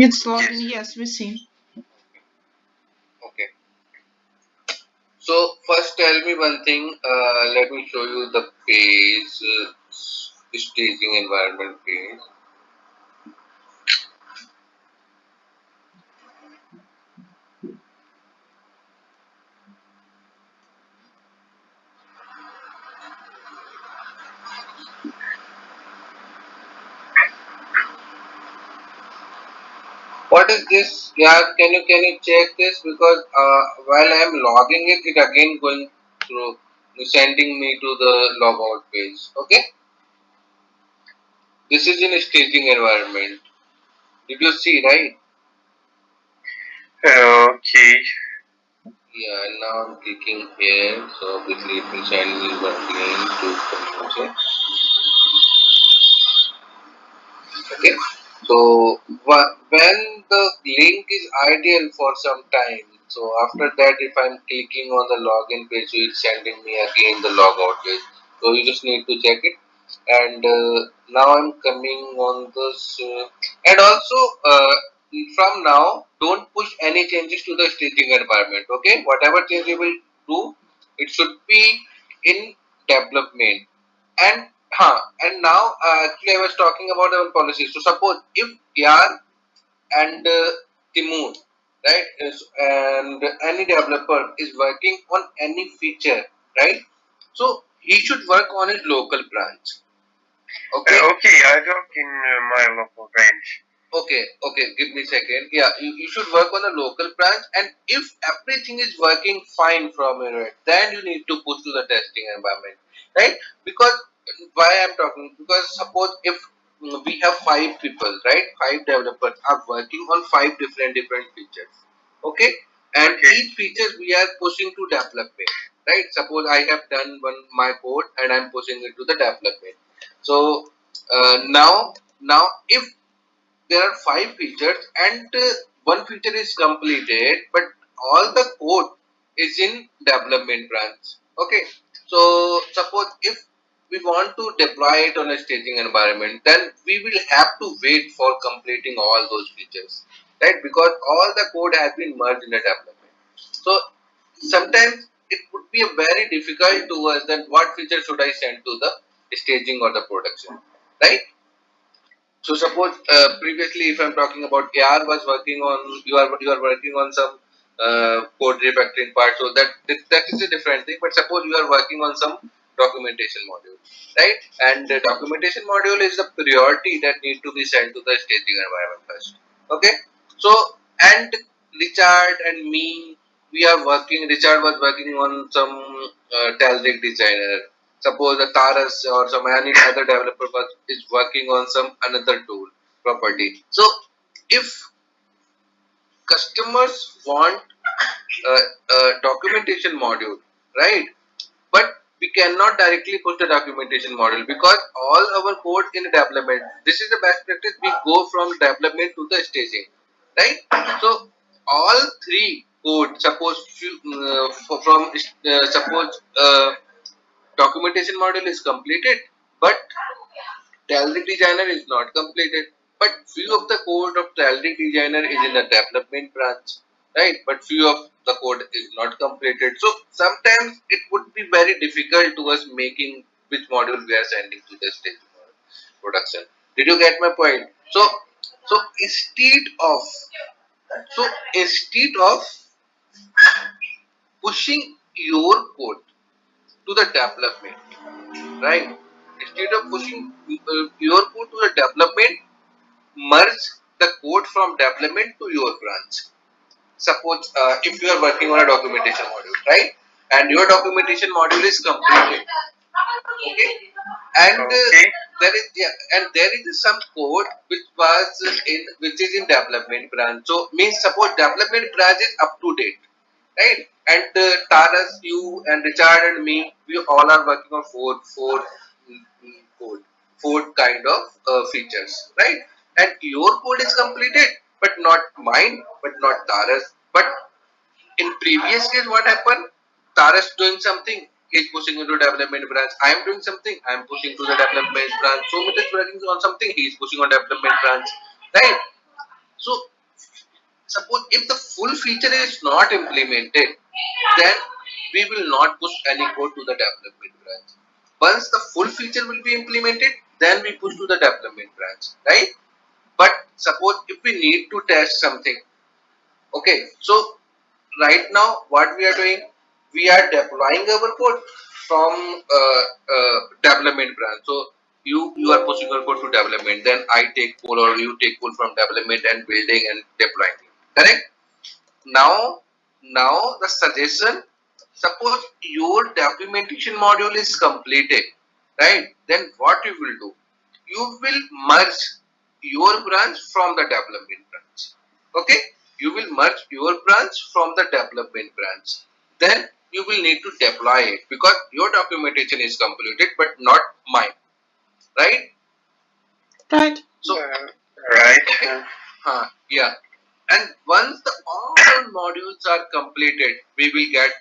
It's logged in. Yes. Yes, we see. Okay. So first, tell me one thing. Let me show you the page, staging environment page. What is this? Yeah, can you check this because while I am logging it, it again going through sending me to the logout page. Okay, this is in staging environment. Did you see right? Okay. Yeah, and now I'm clicking here. So obviously it will send me one link to consumption. Okay. So when the link is ideal for some time, so after that, if I'm clicking on the login page, so it's sending me again the logout page. So you just need to check it. And now I'm coming on this, and also from now, don't push any changes to the staging environment. Okay, whatever change you will do, it should be in development. And now actually I was talking about our policies. So suppose if Yar and Timur, right, and any developer is working on any feature, right? So he should work on his local branch. Okay. Okay, I work in my local branch. Okay, give me a second. Yeah, you should work on a local branch, and if everything is working fine from your end, then you need to push to the testing environment, right? Because why I'm talking, because suppose if we have five people, right? Five developers are working on five different features, okay? And Okay. each feature we are pushing to development, right? Suppose I have done my code and I'm pushing it to the development. So now if there are five features and one feature is completed but all the code is in development branch. Okay, so suppose if we want to deploy it on a staging environment, then we will have to wait for completing all those features, right? Because all the code has been merged in the development. So sometimes it would be a very difficult to us that what feature should I send to the staging or the production, right? So suppose previously, if I'm talking about AR was working on, you are working on some code refactoring part. So that is a different thing. But suppose you are working on some documentation module, right? And the documentation module is the priority that needs to be sent to the staging environment first. Okay. So and Richard and me, we are working. Richard was working on some Talzig designer. Suppose the Taras or some any other developer is working on some another tool property. So if customers want a documentation module, right? But we cannot directly push the documentation module because all our code in development. This is the best practice. We go from development to the staging, right? So all three code. Suppose from suppose documentation module is completed, but Talent Designer is not completed. But few of the code of Talent Designer is in the development branch, right? But few of the code is not completed. So sometimes it would be very difficult to us making which module we are sending to the stage production. Did you get my point? So instead of pushing your code to the development, right? Instead of pushing your code to the development, merge the code from development to your branch. Suppose if you are working on a documentation module, right? And your documentation module is completed, okay? And Okay. there is some code which is in development branch. So means suppose development branch is up to date, right? And Taras, you and Richard and me, we all are working on code, four kind of features, right? And your code is completed, but not mine, but not Taras. But in previous case, what happened? Taras doing something, he's pushing into development branch. I am doing something, I am pushing to the development branch. So Sumit is working on something, he is pushing on development branch, right? So suppose if the full feature is not implemented, then we will not push any code to the development branch. Once the full feature will be implemented, then we push to the development branch, right? But suppose if we need to test something, okay, so right now what we are doing, we are deploying our code from development branch. So you are pushing your code to development, then I take code or you take code from development and building and deploying it. Correct? Now the suggestion, suppose your documentation module is completed, right? Then what you will do, you will merge your branch from the development branch. Okay, you will merge your branch from the development branch. Then you will need to deploy it because your documentation is completed but not mine, right? Right. So Right. okay, yeah. And once all modules are completed, we will get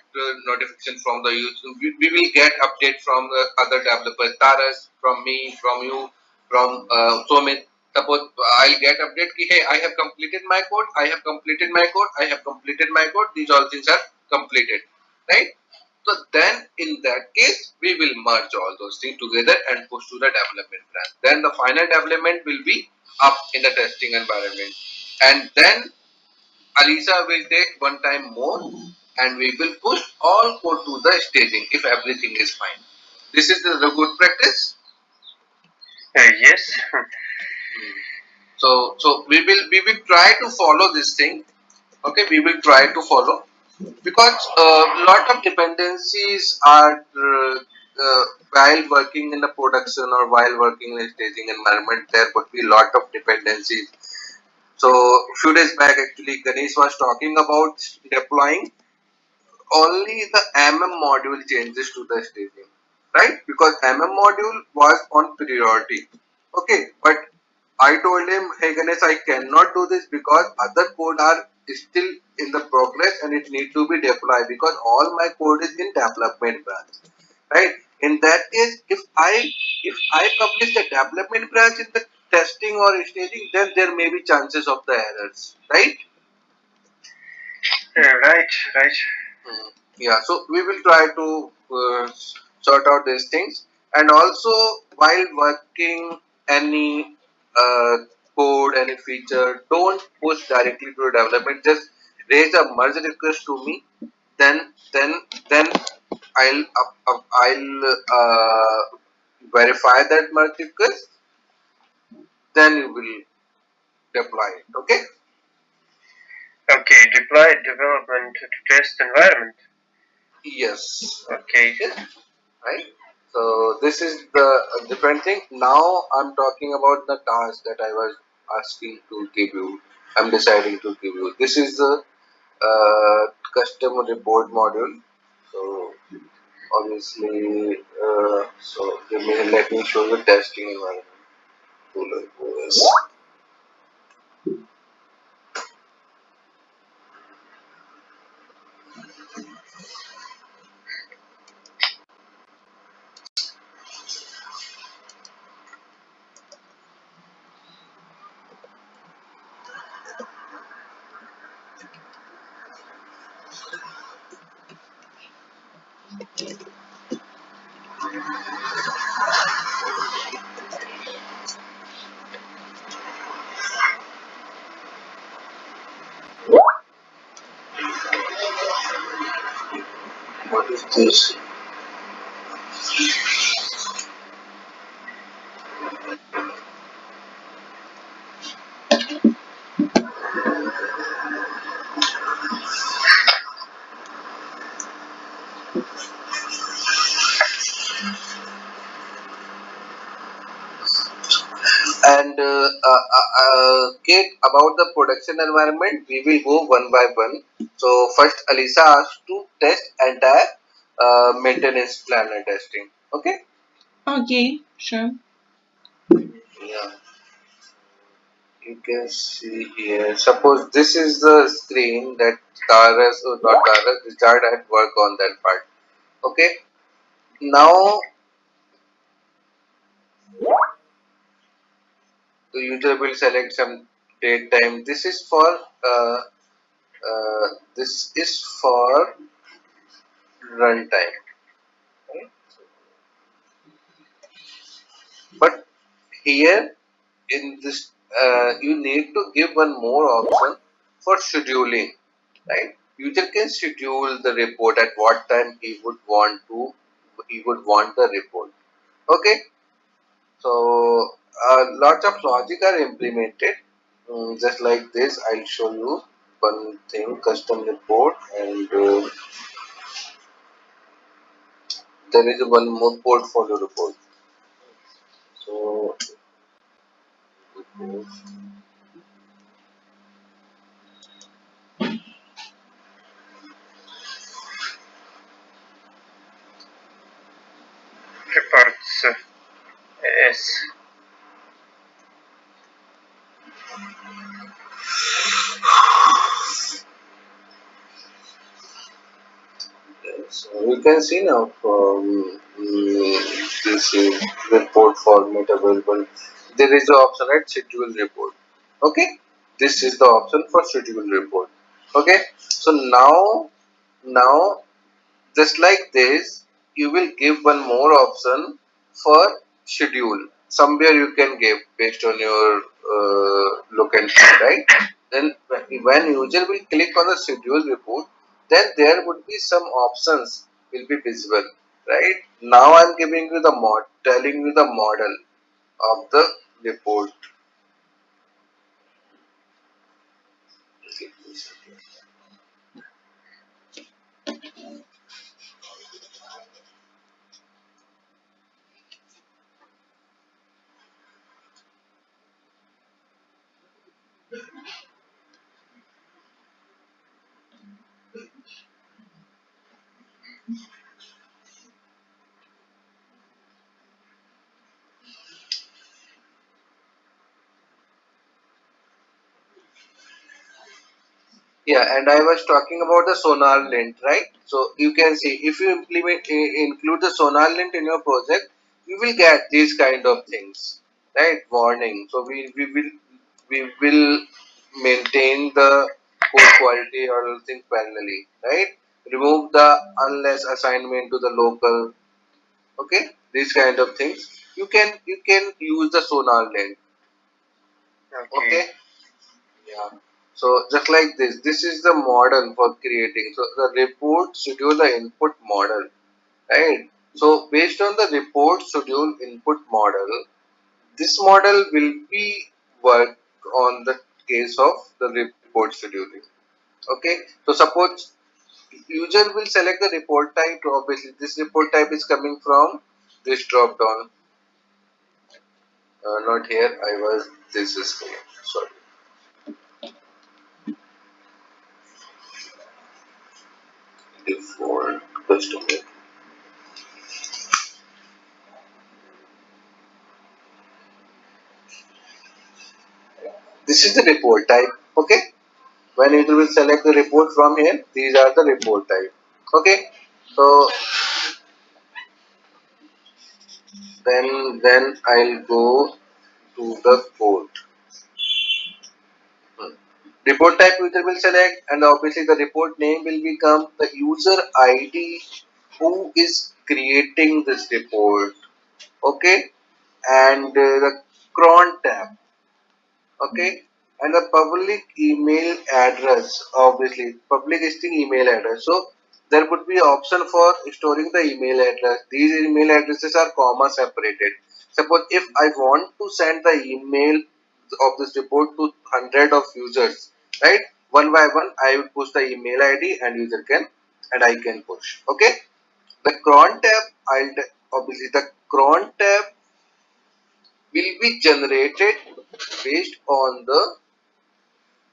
notification from the user. We will get update from the other developers, Taras, from me, from you, from Somit. Suppose I'll get update ki, hey, I have completed my code, I have completed my code, I have completed my code. These all things are completed, right? So then in that case, we will merge all those things together and push to the development branch. Then the final development will be up in the testing environment. And then Alisa will take one time more and we will push all code to the staging if everything is fine. This is the good practice. Yes. So we will try to follow this thing. Okay, we will try to follow because a lot of dependencies are while working in the production or while working in a staging environment. There would be a lot of dependencies. So few days back, actually, Ganesh was talking about deploying only the module changes to the staging, right? Because module was on priority. Okay, but I told him, hey Ganesh, I cannot do this because other code are still in the progress and it need to be deployed because all my code is in development branch, right? In that case, if I publish the development branch in the testing or staging, then there may be chances of the errors, right? Right. Right. Yeah, so we will try to sort out these things, and also while working any uh, code, any feature, don't push directly to development. Just raise a merge request to me. Then I'll verify that merge request. Then you will deploy it. Okay. Okay. Deploy development to test environment. Yes. Okay. Right. So this is the different thing. Now I'm talking about the task that I was asking to give you. I'm deciding to give you. This is the customer report module. So obviously, so let me show you testing environment. Cooler OS. What is this? And Kate, about the production environment, we will go one by one. So first, Alisa asked to test entire maintenance planner testing. Okay. Okay, sure. Yeah, you can see here. Suppose this is the screen that Taras or not Taras, Richard had work on that part. Okay. Now the user will select some date time. This is for runtime, right? But here in this, you need to give one more option for scheduling, right? User can schedule the report at what time he would want the report. Okay, so lots of logic are implemented. Just like this, I'll show you one thing: custom report, and there is one more portfolio report. So Reports. Yes. so we can see now from this report format available. There is the option at schedule report. Okay, this is the option for schedule report. Okay, so now just like this, you will give one more option for schedule. Somewhere you can give based on your look and feel, right? Then when user will click on the schedule report, then there would be some options will be visible, right? Now I'm giving you the telling you the model of the report. Yeah, and I was talking about the sonar lint, right? So you can see if you include the sonar lint in your project, you will get these kind of things, right? Warning. So we will maintain the code quality or things parallelly, right? Remove the unless assignment to the local. Okay, these kind of things. You can use the sonar lint. Okay. Okay. Yeah. So just like this is the model for creating. So the report schedule the input model, right? So based on the report schedule input model, this model will be work on the case of the report scheduling. Okay. So suppose user will select the report type. Obviously, this report type is coming from this drop down. Not here. I was. This is here. Sorry. Default customer. This is the report type. Okay. When it will select the report from here, these are the report type. Okay. So then I'll go to the code. Hmm. Report type user will select, and obviously the report name will become the user ID who is creating this report. Okay, and the cron tab. Okay, and the public email address, obviously public listing email address. So there would be option for storing the email address. These email addresses are comma separated. Suppose if I want to send the email of this report to 100 of users, right? One by one I will push the email ID and user can, and I can push. Okay, the cron tab, obviously the cron tab will be generated based on the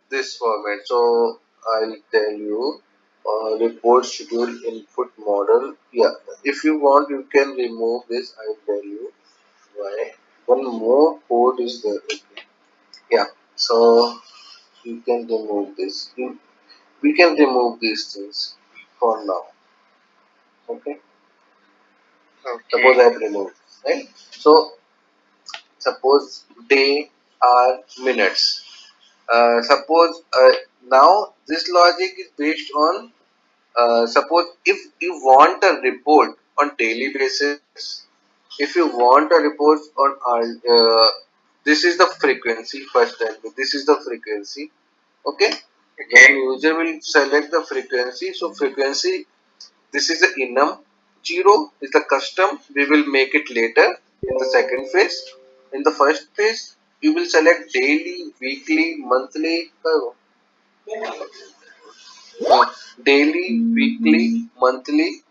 this format. So I'll tell you report schedule input model. Yeah, if you want, you can remove this. I'll tell you why. One more code is there. Okay. Yeah, so you can remove this. We can remove these things for now. Okay. Suppose Okay. I've removed, right? So suppose day are minutes. Suppose now this logic is based on suppose if you want a report on daily basis, if you want a report on this is the frequency first time. This is the frequency. Okay. When user will select the frequency, so frequency this is the enum. 0 is the custom. We will make it later in the second phase. In the first phase, you will select daily, weekly, monthly. Daily, weekly, monthly,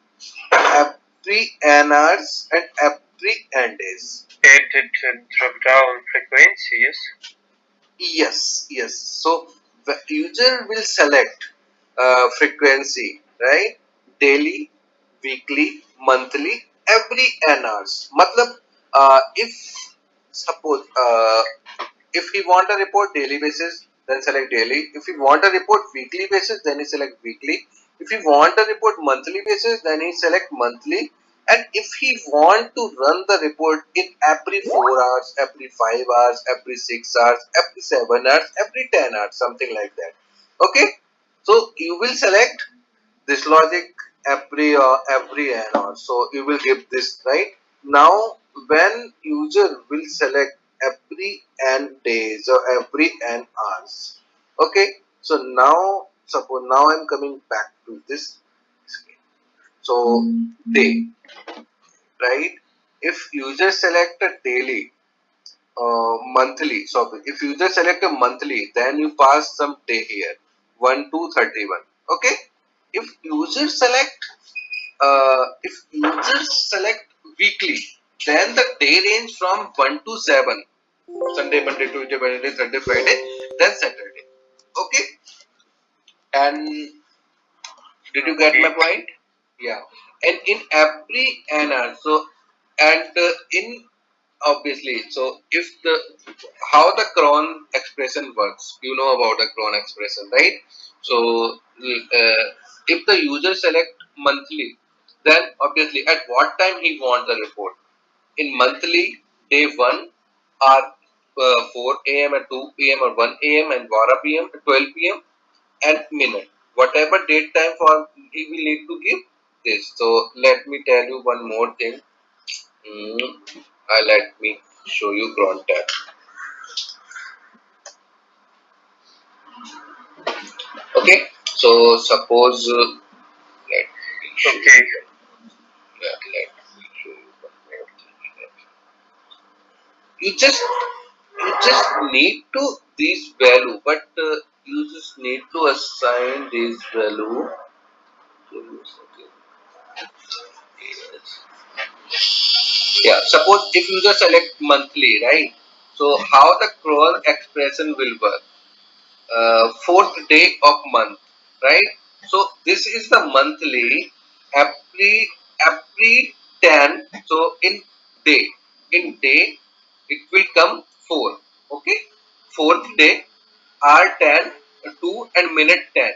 every n hours and every n days. Added drop down frequencies. Yes, yes. So the user will select frequency, right? Daily, weekly, monthly, every n hours. Matlab, if suppose if he want a report daily basis, then select daily. If he want a report weekly basis, then he select weekly. If he want a report monthly basis, then he select monthly. And if he want to run the report in every 4 hours, every 5 hours, every 6 hours, every 7 hours, every 10 hours, something like that. Okay. So you will select this logic every n hour. So you will give this right. Now when user will select every n days or every n hours. Okay. So now suppose now I'm coming back to this. So day, right? If user select a daily, monthly, so if user select a monthly, then you pass some day here, 1 to 31. Okay. If users select weekly, then the day range from 1 to 7. Sunday, Monday, Tuesday, Wednesday, Thursday, Friday, then Saturday. Okay. And did you get my point? Yeah. And in every NR, so and in obviously, so if the how the cron expression works, you know about the cron expression, right? So if the user select monthly, then obviously at what time he want the report. In monthly, day 1 or 4 a.m. and 2 p.m. or 1 a.m. and 12 p.m. 12 p.m. and minute. Whatever date time for he will need to give this. So let me tell you one more thing. Let me show you cron tab. Okay. So suppose let me show you. Let me show you one more thing. You just need to this value, but you just need to assign this value. Yeah, suppose if you just select monthly, right? So how the cron expression will work? Fourth day of month, right? So this is the monthly every 10. So in day it will come 4. Okay, fourth day r 10, 2 and minute 10,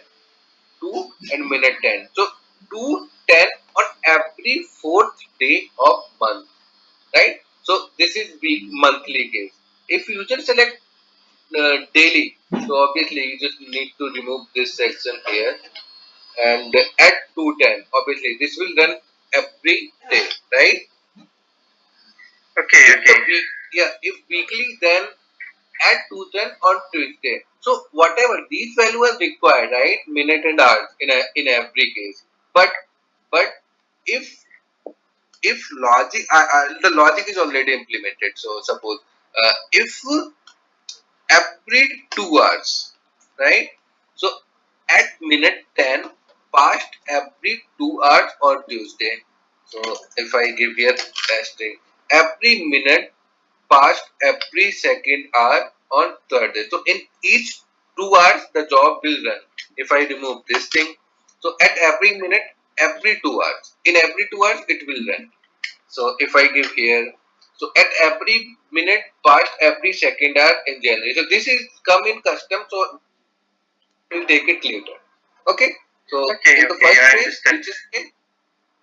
2 and minute 10. So 2:10 on every fourth day of month, right? So this is week monthly case. If you just select daily, so obviously you just need to remove this section here and add 2:10. Obviously this will run every day, right? If weekly, then add 2:10 on Tuesday. So whatever these values are required, right? Minute and hours in every case. But if logic the logic is already implemented. So suppose if every 2 hours, right? So at minute 10 past every 2 hours on Tuesday. So if I give here testing, every minute past every second hour on Thursday. So in each 2 hours the job will run. If I remove this thing, so at every minute, every 2 hours, in every 2 hours it will run. So if I give here, so at every minute past every second hour in January. So this is come in custom, so we'll take it later. Okay. So in the first phase, which is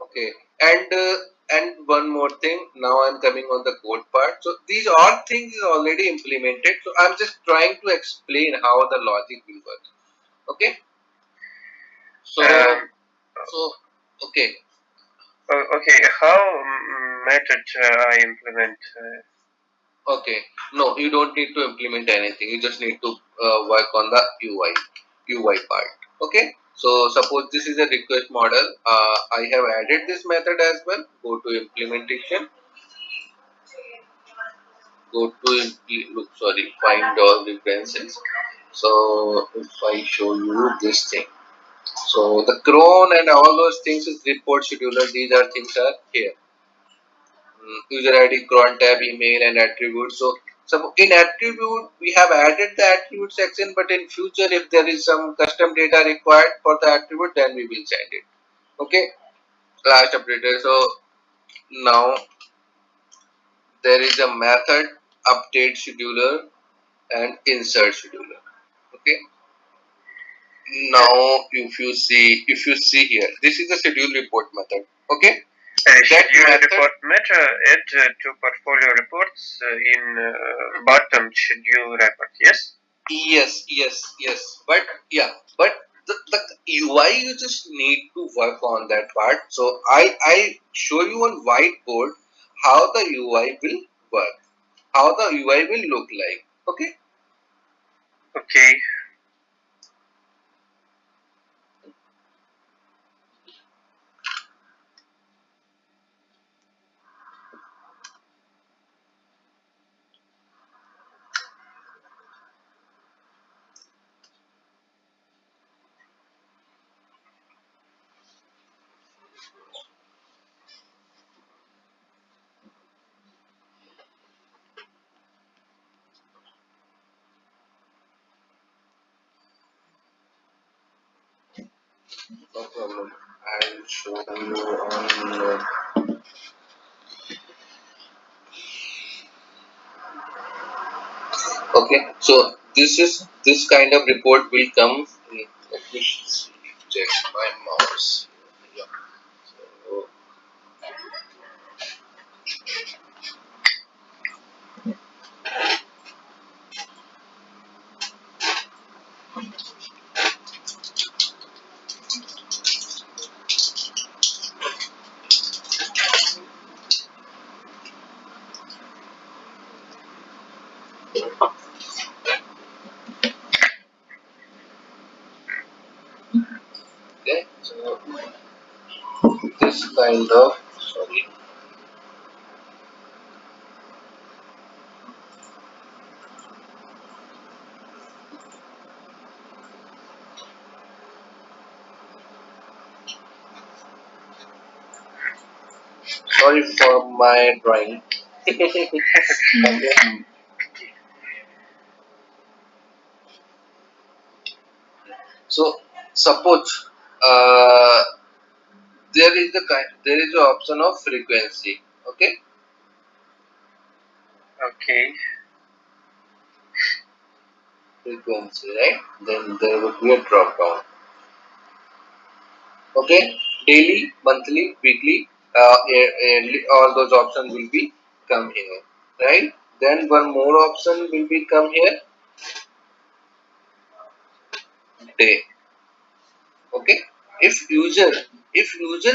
okay, and And one more thing, now I'm coming on the code part. So these all things is already implemented. So I'm just trying to explain how the logic will work. Okay. So Um, so okay. okay, how method I implement? Okay. No, you don't need to implement anything. You just need to work on the UI part. Okay. So suppose this is a request model. I have added this method as well. Go to implementation. Go to look. Sorry. Find all references. So if I show you this thing. So the cron and all those things is report scheduler. These are things are here. User ID, cron tab, email, and attribute. So in attribute, we have added the attribute section, but in future, if there is some custom data required for the attribute, then we will send it. Okay, last updater. So now there is a method update scheduler and insert scheduler. Okay. Now if you see here, this is the schedule report method. Okay, that Schedule method. report meta add to portfolio reports in bottom schedule report. Yes. Yes. But yeah, but the UI you just need to work on that part. So I show you on whiteboard how the UI will work, how the UI will look like. Okay. Okay. No problem. I'll show you on. Okay. So this kind of report will come. Let me check my mouse. Yeah. So, okay. So this kind of sorry. Sorry for my drawing. Okay. So suppose there is the option of frequency. Okay, Okay. frequency, right? Then there would be a drop down. Okay, daily, monthly, weekly, yearly, all those options will be come here, right? Then one more option will be come here, day. Okay, if user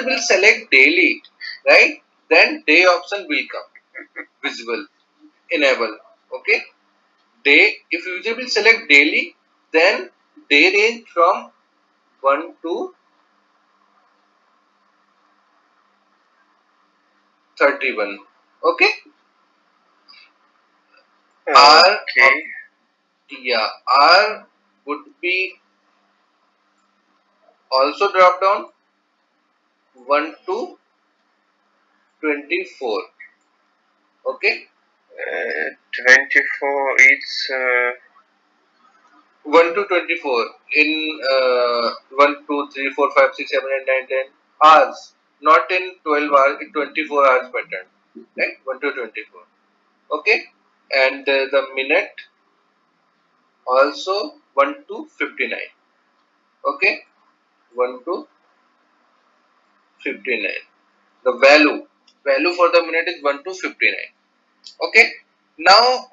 will select daily, right? Then day option will come visible, enable. Okay, day if user will select daily, then day range from 1 to 31. Okay, r Okay. of yeah, r would be also drop down 1 to 24. Okay, 24. It's 1 to 24 in 1 2 3 4 5 6 7 8 9 10 hours, not in 12 hours, in 24 hours pattern, right? 1 to 24. Okay, and the minute also 1 to 59. Okay, 1 to 59. The value. value for the minute is 1 to 59. Okay. Now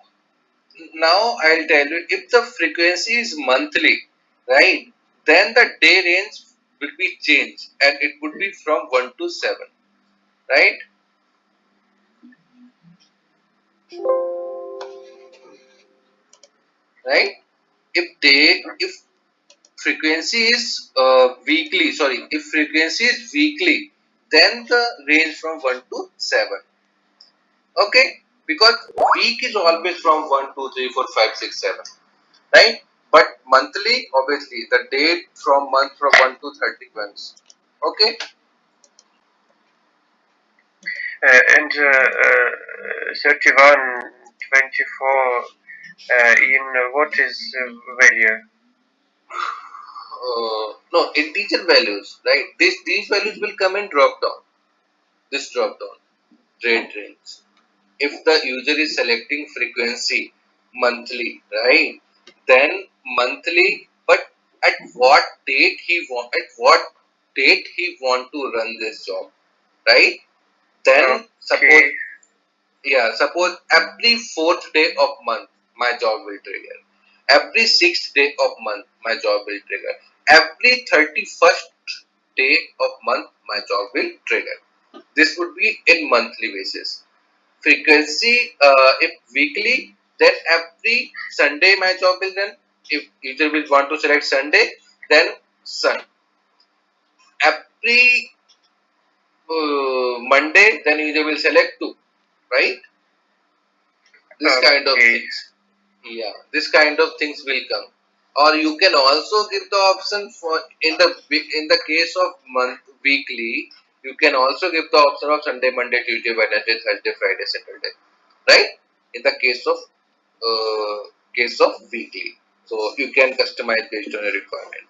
I'll tell you, if the frequency is monthly, right, then the day range will be changed and it would be from 1 to 7, right? Right? If frequency is weekly, sorry, if frequency is weekly, then the range from 1 to 7. Okay? Because week is always from 1, 2, 3, 4, 5, 6, 7. Right? But monthly, obviously, the date from month from 1 to 30 comes. Okay? And 31, 24, in what is value? No, integer values, right? These values will come in drop down. This drop down, rate range. If the user is selecting frequency monthly, right? Then monthly, but at what date he want to run this job, right? Then Okay. suppose every fourth day of month my job will trigger. Every sixth day of month my job will trigger. Every 31st day of month my job will trigger. This would be in monthly basis. Frequency, if weekly, then every Sunday my job will run. If user will want to select Sunday, then Sun. Every Monday, then user will select 2, right? This kind of Okay. things. Yeah, this kind of things will come. Or you can also give the option for in the case of month weekly, you can also give the option of Sunday, Monday, Tuesday, Wednesday, Thursday, Friday, Saturday, right? In the case of weekly, so you can customize based on your requirement,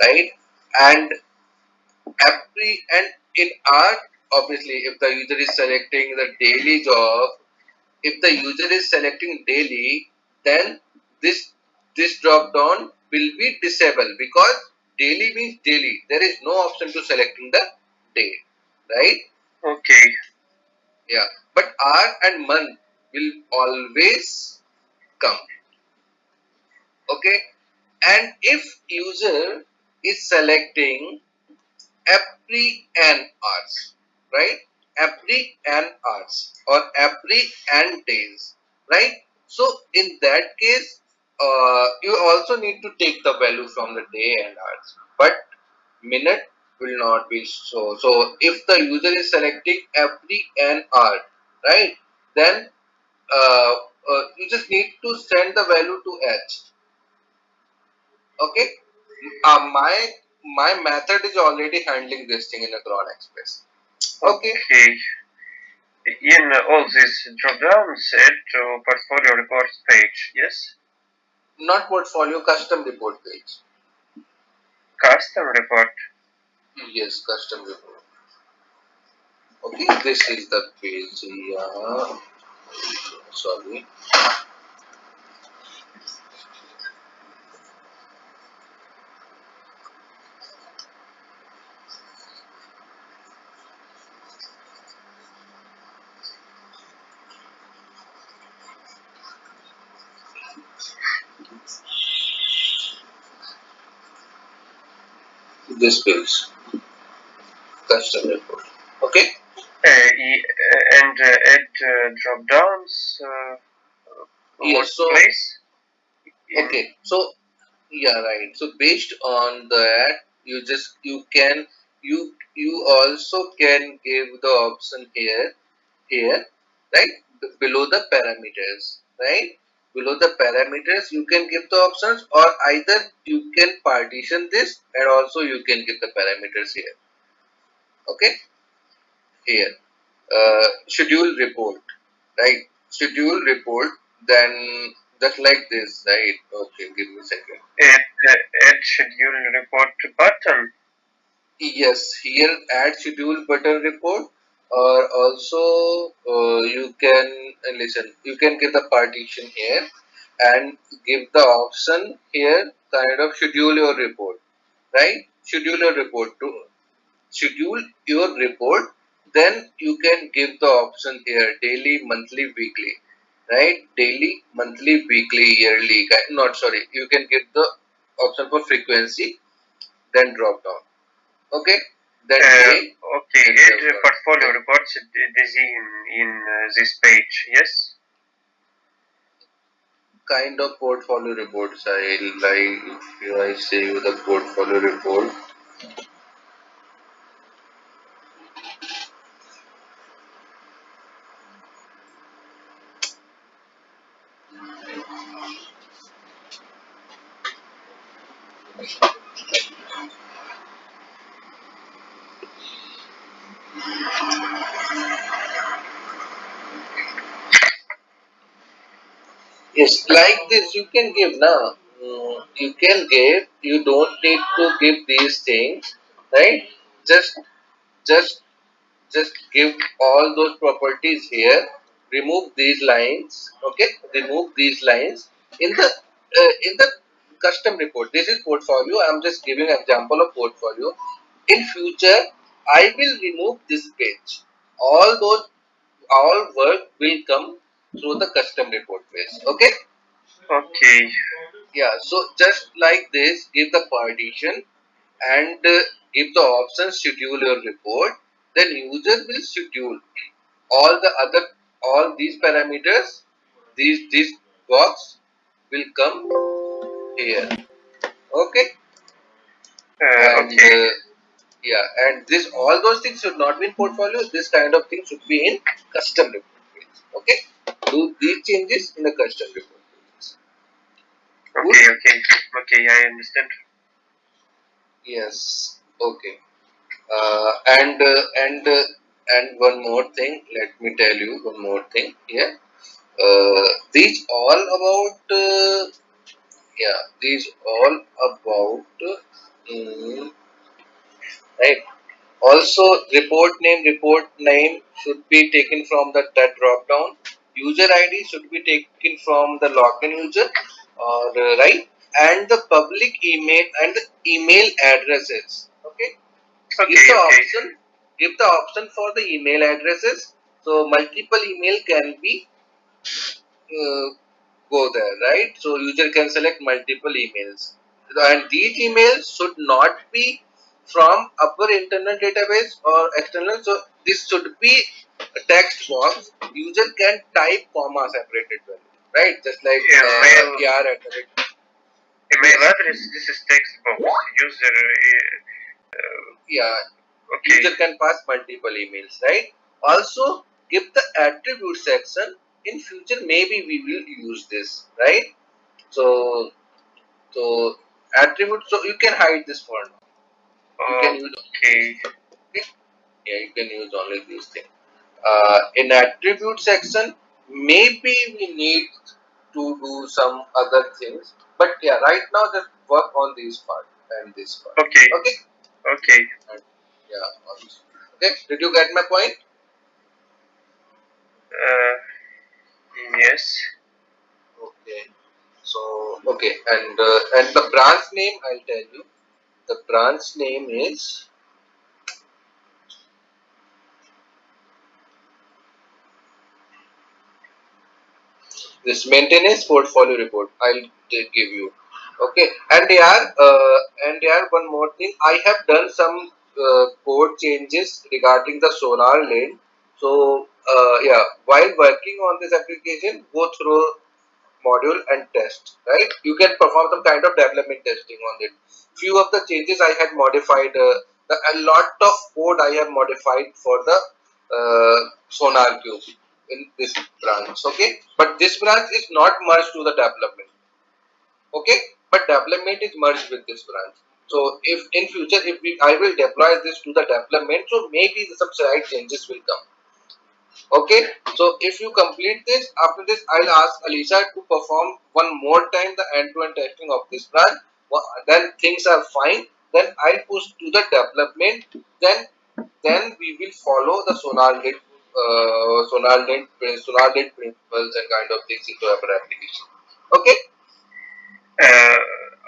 right? And and in art, obviously, if the user is selecting the daily job, if the user is selecting daily, then this this drop down will be disabled because daily means daily. There is no option to selecting the day, right? Okay. Yeah, but hour and month will always come. Okay, and if user is selecting every n hours, right? Every n hours or every n days, right? So in that case, you also need to take the value from the day and hours, but minute will not be so. So if the user is selecting every n hour, right? Then you just need to send the value to h. Okay, my method is already handling this thing in a Cron Express. Okay, Okay. In all these drop downs, add to portfolio reports page. Yes. not portfolio, custom report page. Custom report. Yes, custom report. Okay, this is the page. Yeah, sorry. This page, custom report. Okay. And add drop downs. What Yes. So place? In okay. So yeah, right. So based on that, you also can give the option here, right? Below the parameters, right? Below the parameters, you can give the options, or either you can partition this and also you can give the parameters here. Okay, here, schedule report, right? Schedule report, then just like this, right? Okay, give me a second. add schedule report button. Yes, here add schedule button report, or also you can listen. You can give the partition here and give the option here, kind of schedule your report, right? Schedule your report. then you can give the option here daily, monthly, weekly, right? Daily, monthly, weekly, yearly. Not sorry. You can give the option for frequency, then drop down. Okay. Then day, Okay, then add the month. portfolio reports design in this page. Yes. Kind of portfolio reports I like. If I say you the portfolio report. Yes, like this you can give now. You can give. You don't need to give these things, right? Just just just give all those properties here. Remove these lines. Okay, remove these lines in the custom report. This is portfolio. I'm just giving an example of portfolio. In future, I will remove this page. All work will come through the custom report phase. Okay. Okay. Yeah, so just like this, give the partition and give the option schedule your report. Then user will schedule all the other all these parameters. This box will come here. Okay, and Okay. yeah, and this all those things should not be in portfolio. This kind of thing should be in custom report page. Okay, do these changes in the custom report pages. Good. Okay. Okay. Okay. I understand. Yes. Okay. And one more thing, let me tell you one more thing here. These all about yeah, these all about right. Also, report name should be taken from the drop down. User ID should be taken from the login user, or right, and the public email and the email addresses. Okay, give Okay. the Okay. option give the option for the email addresses, so multiple email can be uh, go there, right? So user can select multiple emails, and these emails should not be from upper internal database or external. So this should be a text box. User can type comma separated value, right? Just like Email AR at the rate. email Yes, address. This is text box. User. yeah, Okay. user can pass multiple emails, right? Also, give the attribute section. In future, maybe we will use this, right? So, so attribute. So you can hide this for now. You can use only this. Okay. Okay? Yeah, you can use only these things. In attribute section, maybe we need to do some other things. But yeah, right now just work on this part and this part. Okay. Okay. Okay. And, yeah. Okay. Did you get my point? Uh, yes. Okay. So okay, and the branch name I'll tell you. The branch name is this maintenance portfolio report. I'll give you. Okay, and yeah, one more thing. I have done some code changes regarding the solar lane. So yeah, while working on this application, go through module and test, right? You can perform some kind of development testing on it. Few of the changes I had modified, a lot of code I have modified for the sonar cube in this branch. Okay, but this branch is not merged to the development. Okay, but development is merged with this branch. So if in future, if I will deploy this to the development, so maybe some slight changes will come. Okay, so if you complete this, after this, I'll ask Alisa to perform one more time the end-to-end testing of this branch. Then things are fine. Then I'll push to the development. Then we will follow the sonar lid principles and kind of things into our application. Okay.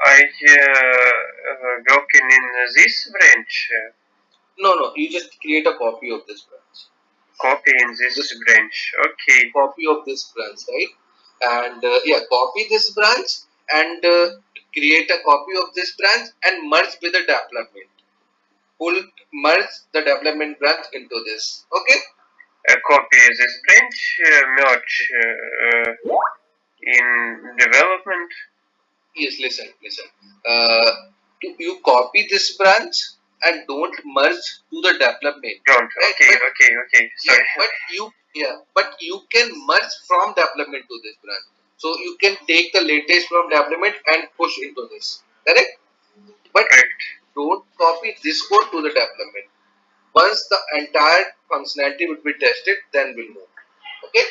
I working in this branch. No, no, you just create a copy of this branch. copy in this Just branch. Okay. copy of this branch, right? And yeah, copy this branch and create a copy of this branch and merge with the development. Pull merge the development branch into this. Okay. Copy this branch, merge in development. Yes, listen. Uh, you copy this branch and don't merge to the development. Don't. Right? Okay, But okay, okay. yeah, Sorry. but you can merge from development to this branch. So you can take the latest from development and push into this. Correct? But Correct. don't copy this code to the development. Once the entire functionality will be tested, then we'll move. Okay?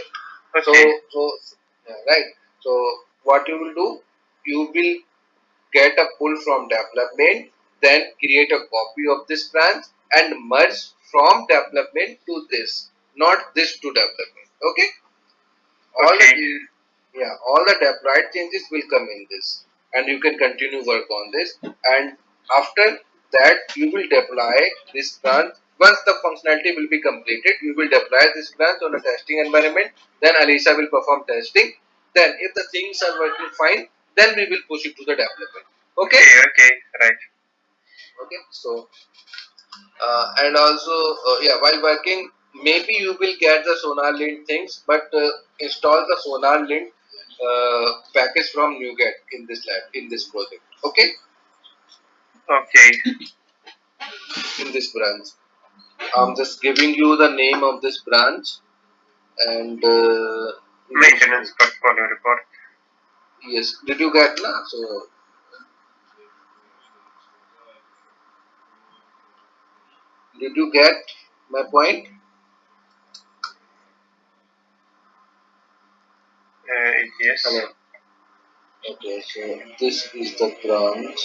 Okay. Right. So what you will do? You will get a pull from development, then create a copy of this branch and merge from development to this, not this to development. Okay? All Okay. all the deployed changes will come in this, and you can continue work on this. And after that, you will deploy this branch. Once the functionality will be completed, you will deploy this branch on a testing environment. Then Alisa will perform testing. Then, if the things are working fine, then we will push it to the development. Okay. Okay, okay, right. Okay. So and also while working, maybe you will get the sonar lint things, but install the sonar lint package from NuGet in this lab, in this project. Okay. Okay. In this branch, I'm just giving you the name of this branch. And Maintenance portfolio report. yes, did you get na? So did you get my point? Yes. Hello. Okay, so this is the branch.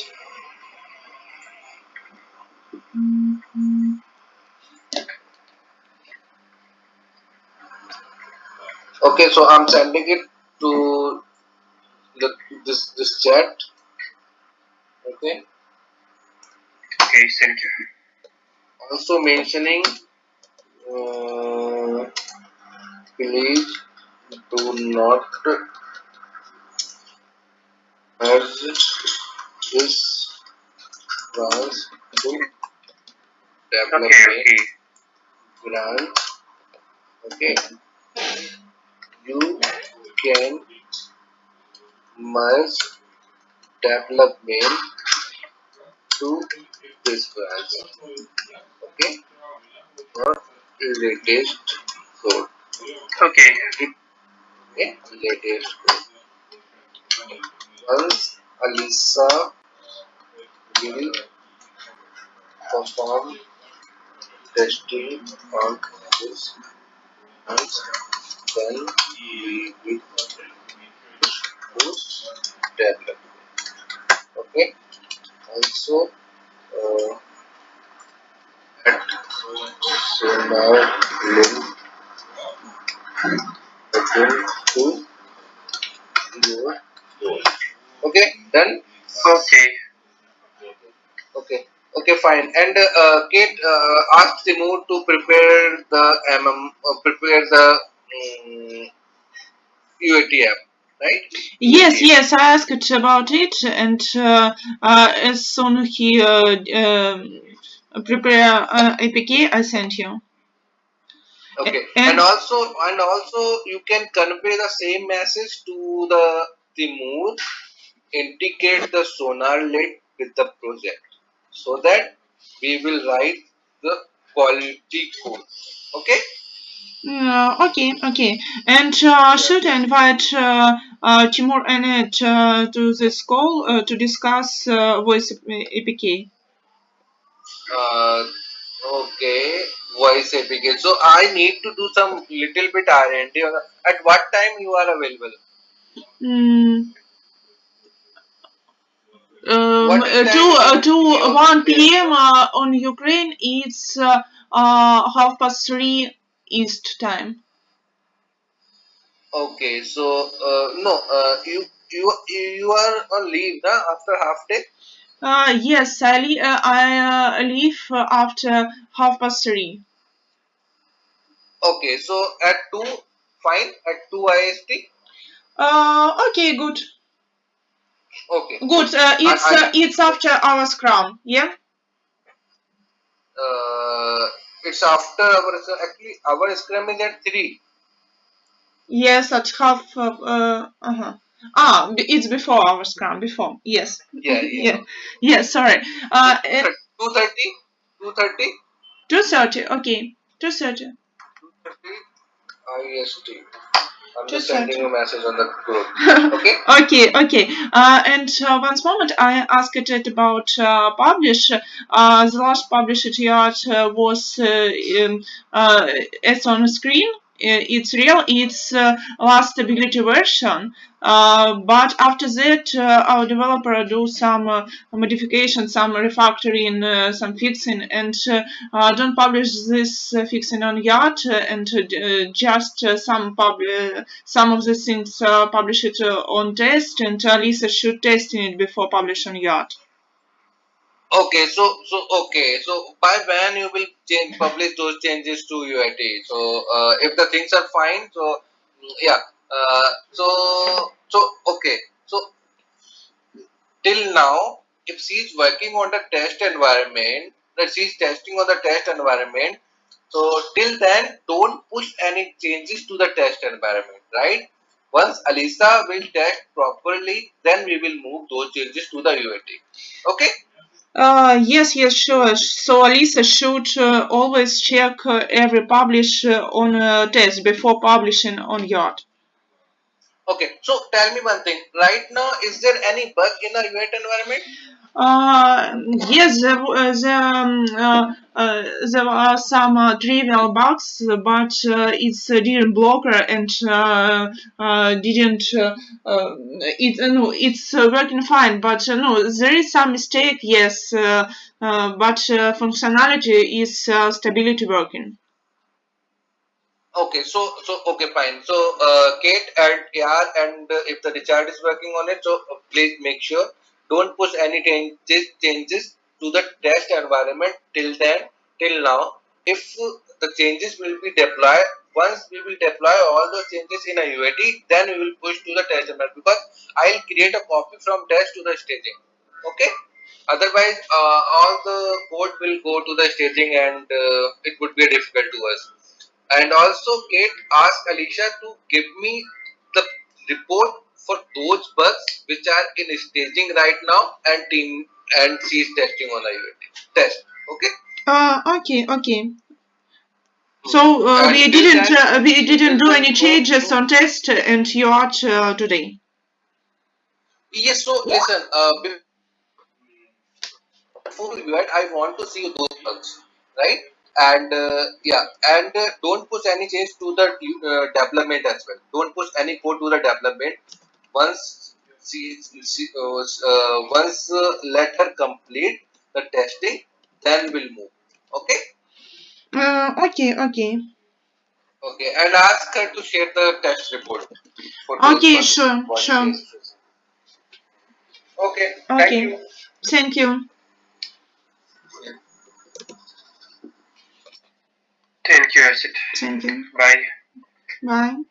Okay, so I'm sending it to this chat. Okay. Okay, thank you. Also mentioning, uh, please do not merge this branch to Okay, development okay. branch. Okay, you can merge development to this branch. Okay, not latest code. Okay. Okay, latest code. Once Alisa will perform testing on this branch, then we will push development. Okay. Also, at so now link again to your goal. Okay, done. Okay. Okay, okay, fine. And Kate asked Timur to prepare the prepare the UAT app, right? Yes, UAT app. yes, I asked about it, and as soon he prepare APK, I sent you. Okay, And and also you can convey the same message to the Timur, integrate the sonar lid with the project so that we will write the quality code. Okay. okay, and Yeah. should I invite Timur and Ed to this call to discuss voice APK? Uh, okay. Voice APK. So I need to do some little bit R&D. At what time you are available? Mm, What is time to in your 1 place? p.m. On Ukraine, it's 3:30 East time. Okay. So no. You are on leave, na? After half day. Yes, I leave after 3:30. Okay, so at 2, fine, at 2 IST. Okay, good. Okay, Good. It's after our scrum. Yeah. It's after our, actually our scrum is at 3. Yes, at half. It's before our scrum. Before. Yes. Yeah, Yeah. Yes. Sorry. So 2:30, 2:30, 2:30. Okay. 2:30. 2:30 IST. I'm just sending 2:30. you a message on the group. Okay. Okay. And once moment, I asked it about publish. The last published yard was it's on screen. It's real. It's last stability version. But after that, our developer do some modification, some refactoring, some fixing, and don't publish this fixing on Yard, and just some of the things publish it on test, and Lisa should test in it before publish on Yard. Okay, so by when you will publish those changes to UAT? So if the things are fine, so yeah, okay, so till now, if she's working on the test environment, that she's testing on the test environment, so till then, don't push any changes to the test environment, right? Once Alisa will test properly, then we will move those changes to the UAT. Okay? Yes, sure. So Lisa should always check every publish on test before publishing on Yard. Okay. So tell me one thing. Right now, is there any bug in the UAT environment? Yes, there are some trivial bugs, but it's didn't blocker and didn't. No, it's working fine. But no, there is some mistake. Yes, but functionality is stability working. Okay. So okay, fine. So Kate and AR, and if the Richard is working on it, so please make sure don't push any changes to the test environment till now. If the changes will be deployed, once we will deploy all those changes in a UAT, then we will push to the test environment, because I'll create a copy from test to the staging. Okay. Otherwise, all the code will go to the staging, and it would be difficult to us. And also, Kate asked Alicia to give me the report for those bugs which are in staging right now, and she's testing on IoT test. Okay. Okay. So And till then, we didn't do any no, changes no. on test and Yard today. Yes. So listen. Before you add, I want to see those bugs, right? And yeah, and don't push any change to the development as well. Don't push any code to the development. Once once let her complete the testing, then we'll move. Okay. Okay. Okay, and ask her to share the test report for those Okay, bugs sure, what she sure. is facing. Okay, thank Okay. you. Thank you. Thank you, Asit. Thank you. Bye. Bye.